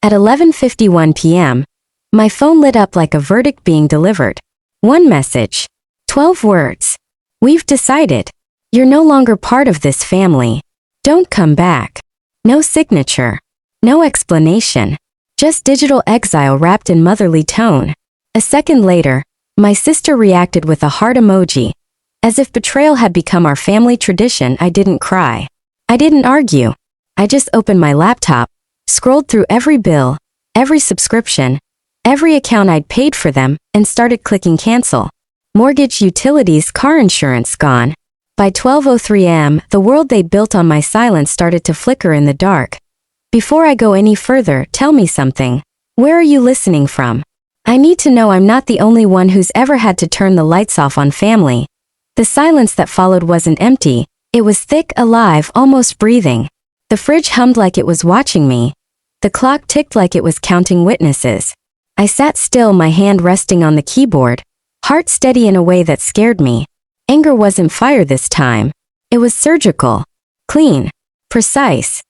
At 11:51 p.m., my phone lit up like a verdict being delivered. One message. 12 words. We've decided. You're no longer part of this family. Don't come back. No signature. No explanation. Just digital exile wrapped in motherly tone. A second later, my sister reacted with a heart emoji. As if betrayal had become our family tradition, I didn't cry. I didn't argue. I just opened my laptop, scrolled through every bill, every subscription, every account I'd paid for them, and started clicking cancel. Mortgage, utilities, car insurance gone. By 12:03 a.m., the world they'd built on my silence started to flicker in the dark. Before I go any further, tell me something. Where are you listening from? I need to know I'm not the only one who's ever had to turn the lights off on family. The silence that followed wasn't empty. It was thick, alive, almost breathing. The fridge hummed like it was watching me. The clock ticked like it was counting witnesses. I sat still, my hand resting on the keyboard, heart steady in a way that scared me. Anger wasn't fire this time. It was surgical, clean, precise.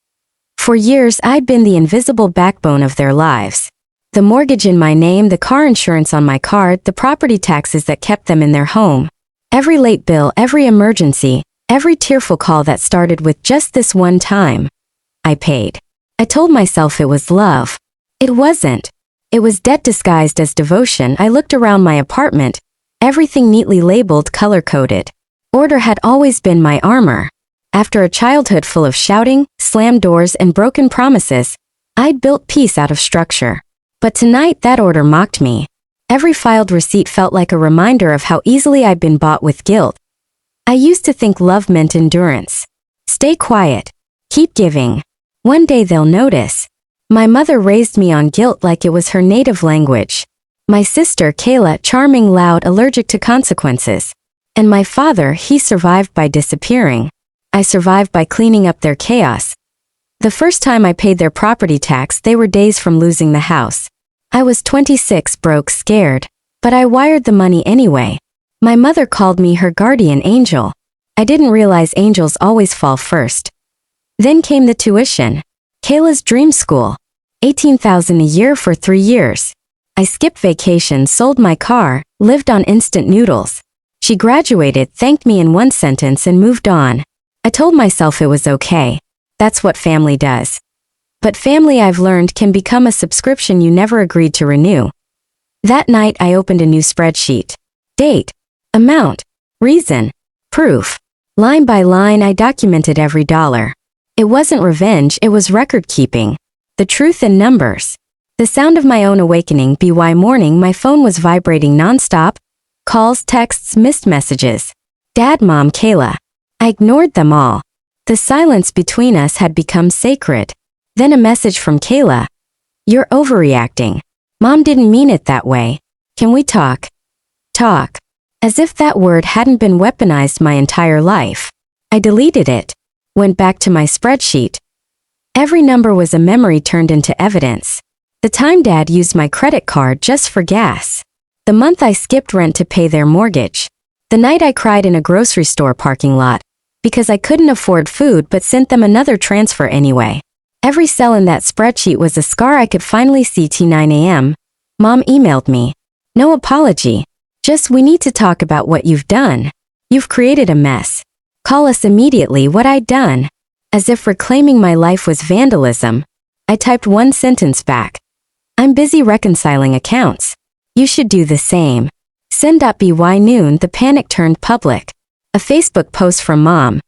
For years, I'd been the invisible backbone of their lives. The mortgage in my name, the car insurance on my card, the property taxes that kept them in their home. Every late bill, every emergency, every tearful call that started with just this one time. I paid. I told myself it was love. It wasn't. It was debt disguised as devotion. I looked around my apartment, everything neatly labeled, color-coded. Order had always been my armor. After a childhood full of shouting, slammed doors, and broken promises, I'd built peace out of structure. But tonight that order mocked me. Every filed receipt felt like a reminder of how easily I'd been bought with guilt. I used to think love meant endurance. Stay quiet. Keep giving. One day they'll notice. My mother raised me on guilt like it was her native language. My sister, Kayla, charming, loud, allergic to consequences. And my father, he survived by disappearing. I survived by cleaning up their chaos. The first time I paid their property tax, they were days from losing the house. I was 26, broke, scared. But I wired the money anyway. My mother called me her guardian angel. I didn't realize angels always fall first. Then came the tuition. Kayla's dream school. $18,000 a year for 3 years. I skipped vacations, sold my car, lived on instant noodles. She graduated, thanked me in one sentence, and moved on. I told myself it was okay. That's what family does. But family, I've learned, can become a subscription you never agreed to renew. That night I opened a new spreadsheet. Date, amount, reason, proof. Line by line I documented every dollar. It wasn't revenge, it was record keeping. The truth in numbers. The sound of my own awakening. By morning my phone was vibrating nonstop. Calls, texts, missed messages. Dad, Mom, Kayla. I ignored them all. The silence between us had become sacred. Then a message from Kayla. You're overreacting. Mom didn't mean it that way. Can we talk? Talk. As if that word hadn't been weaponized my entire life. I deleted it. Went back to my spreadsheet. Every number was a memory turned into evidence. The time Dad used my credit card just for gas. The month I skipped rent to pay their mortgage. The night I cried in a grocery store parking lot because I couldn't afford food but sent them another transfer anyway. Every cell in that spreadsheet was a scar I could finally see. At 9 a.m. Mom emailed me. No apology. Just, we need to talk about what you've done. You've created a mess. Call us immediately. What I'd done. As if reclaiming my life was vandalism. I typed one sentence back. I'm busy reconciling accounts. You should do the same. Send up. By noon the panic turned public. A Facebook post from Mom.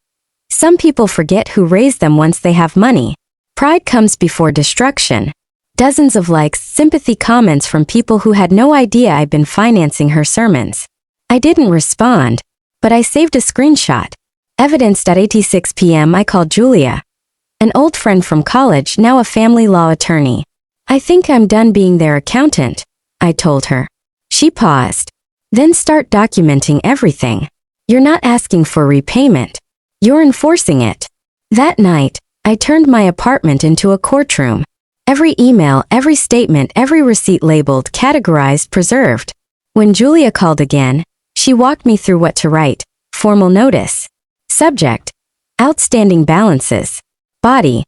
Some people forget who raised them once they have money. Pride comes before destruction. Dozens of likes, sympathy comments from people who had no idea I'd been financing her sermons. I didn't respond, but I saved a screenshot. Evidenced at 8:06 p.m. I called Julia. An old friend from college, now a family law attorney. I think I'm done being their accountant, I told her. She paused. Then start documenting everything. You're not asking for repayment. You're enforcing it. That night, I turned my apartment into a courtroom. Every email, every statement, every receipt labeled, categorized, preserved. When Julia called again, she walked me through what to write. Formal notice. Subject. Outstanding balances. Body.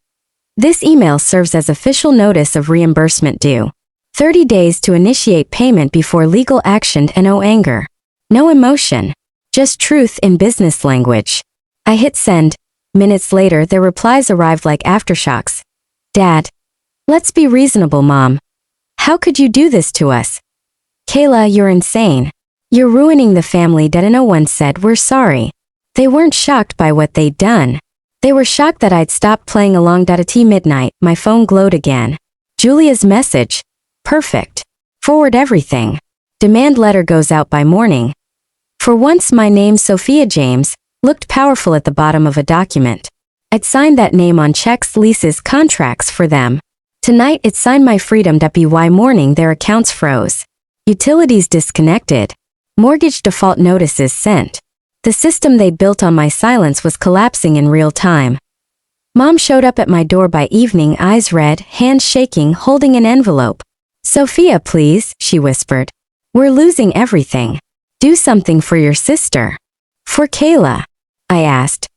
This email serves as official notice of reimbursement due. 30 days to initiate payment before legal action and no anger. No emotion. Just truth in business language. I hit send. Minutes later, their replies arrived like aftershocks. Dad. Let's be reasonable, Mom. How could you do this to us? Kayla, you're insane. You're ruining the family. No one said we're sorry. They weren't shocked by what they'd done. They were shocked that I'd stopped playing along. At midnight, my phone glowed again. Julia's message. Perfect. Forward everything. Demand letter goes out by morning. For once, my name, Sophia James, looked powerful at the bottom of a document. I'd signed that name on checks, leases, contracts for them. Tonight, it signed my freedom. By morning, their accounts froze. Utilities disconnected. Mortgage default notices sent. The system they'd built on my silence was collapsing in real time. Mom showed up at my door by evening, eyes red, hands shaking, holding an envelope. Sophia, please, she whispered. We're losing everything. Do something for your sister. For Kayla? I asked.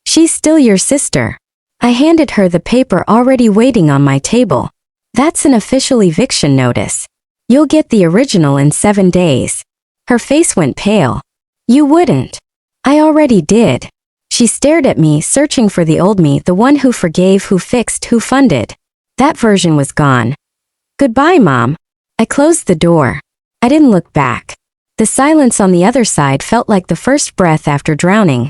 She's still your sister. I handed her the paper already waiting on my table. That's an official eviction notice. You'll get the original in 7 days. Her face went pale. You wouldn't. I already did. She stared at me, searching for the old me, the one who forgave, who fixed, who funded. That version was gone. Goodbye, Mom. I closed the door. I didn't look back. The silence on the other side felt like the first breath after drowning.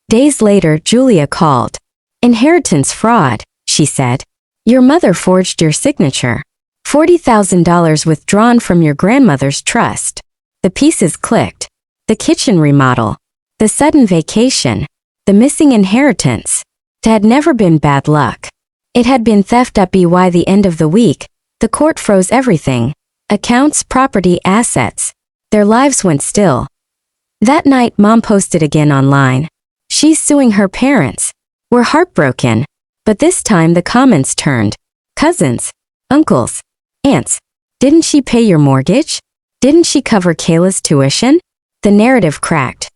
Days later, Julia called. Inheritance fraud, she said. Your mother forged your signature. $40,000 withdrawn from your grandmother's trust. The pieces clicked. The kitchen remodel. The sudden vacation. The missing inheritance. It had never been bad luck. It had been theft. By the end of the week, the court froze everything. Accounts, property, assets. Their lives went still. That night, Mom posted again online. She's suing her parents. We're heartbroken. But this time the comments turned. Cousins. Uncles. Aunts. Didn't she pay your mortgage? Didn't she cover Kayla's tuition? The narrative cracked.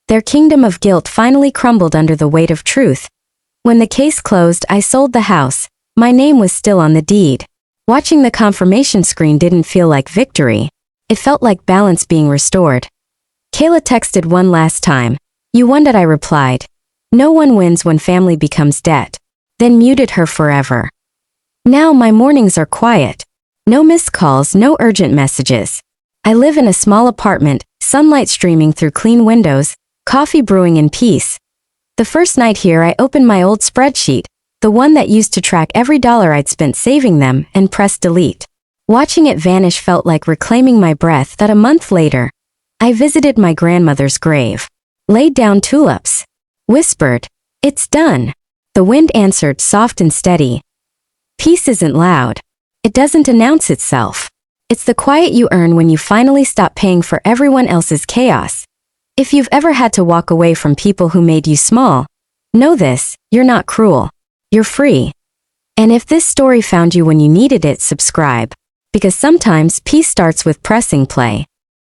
Their kingdom of guilt finally crumbled under the weight of truth. When the case closed, I sold the house. My name was still on the deed. Watching the confirmation screen didn't feel like victory. It felt like balance being restored. Kayla texted one last time. You won. I replied. No one wins when family becomes debt. Then muted her forever. Now my mornings are quiet. No missed calls, no urgent messages. I live in a small apartment, sunlight streaming through clean windows, coffee brewing in peace. The first night here, I opened my old spreadsheet, the one that used to track every dollar I'd spent saving them, and pressed delete. Watching it vanish felt like reclaiming my breath. A month later, I visited my grandmother's grave. Laid down tulips. Whispered, it's done. The wind answered, soft and steady. Peace isn't loud. It doesn't announce itself. It's the quiet you earn when you finally stop paying for everyone else's chaos. If you've ever had to walk away from people who made you small, know this, you're not cruel. You're free. And if this story found you when you needed it, subscribe. Because sometimes peace starts with pressing play.